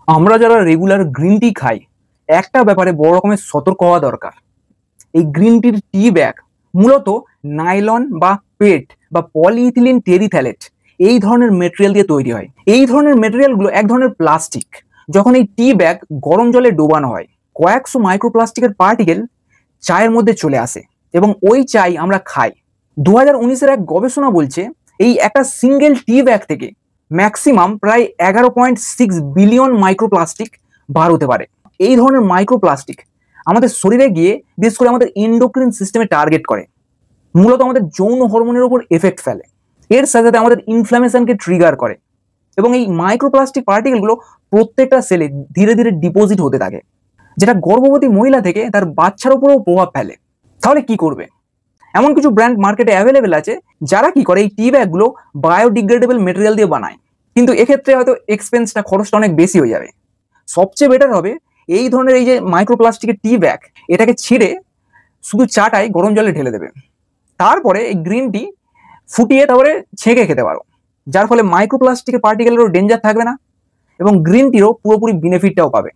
আমরা যারা regular green tea খাই, একটা ব্যাপারে বড় রকমের সতর্ক হওয়া দরকার। এই গ্রিন টির টি ব্যাগ মূলত নাইলন বা পেট বা পলিইথিলিন টেরিথ্যালেট এই ধরনের মেটেরিয়াল দিয়ে তৈরি হয়। এই ধরনের মেটেরিয়ালগুলো এক ধরনের প্লাস্টিক। যখন এই টি ব্যাগ গরম জলে ডোবানো হয়, কয়েকশো মাইক্রোপ্লাস্টিকের পার্টিকেল চায়ের মধ্যে চলে আসে এবং ওই চাই আমরা খাই। 2019-এর এক গবেষণা বলছে এই একটা সিঙ্গেল টি ব্যাগ থেকে ম্যাক্সিমাম প্রায় 11.6 বিলিয়ন মাইক্রোপ্লাস্টিক বার হতে পারে। এই ধরনের মাইক্রোপ্লাস্টিক আমাদের শরীরে গিয়ে বিশেষ করে আমাদের এন্ডোক্রিন সিস্টেমে টার্গেট করে, মূলত আমাদের যৌন হরমোনের উপর এফেক্ট ফেলে। এর সাথে সাথে আমাদের ইনফ্ল্যামেশনকে ট্রিগার করে এবং এই মাইক্রোপ্লাস্টিক পার্টিকেলগুলো প্রত্যেকটা সেলে ধীরে ধীরে ডিপোজিট হতে থাকে, যেটা গর্ভবতী মহিলা থেকে তার বাচ্চার উপরেও প্রভাব ফেলে। তাহলে কি করবে? এমন কিছু ব্র্যান্ড মার্কেটে অ্যাভেলেবেল আছে যারা কি করে এই টি ব্যাগগুলো বায়োডিগ্রেডেবল মেটেরিয়াল দিয়ে বানায়, কিন্তু এক্ষেত্রে হয়তো খরচটা অনেক বেশি হয়ে যাবে। সবচেয়ে বেটার হবে এই ধরনের এই যে মাইক্রোপ্লাস্টিকের টি ব্যাগ, এটাকে ছিঁড়ে শুধু চাটাই গরম জলে ঢেলে দেবে। তারপরে এই গ্রিন টি ফুটিয়ে তারপরে ছেঁকে খেতে পারো, যার ফলে মাইক্রোপ্লাস্টিকের পার্টিকেলেরও ডেঞ্জার থাকবে না এবং গ্রিন টিরও পুরোপুরি বেনিফিটটাও পাবে।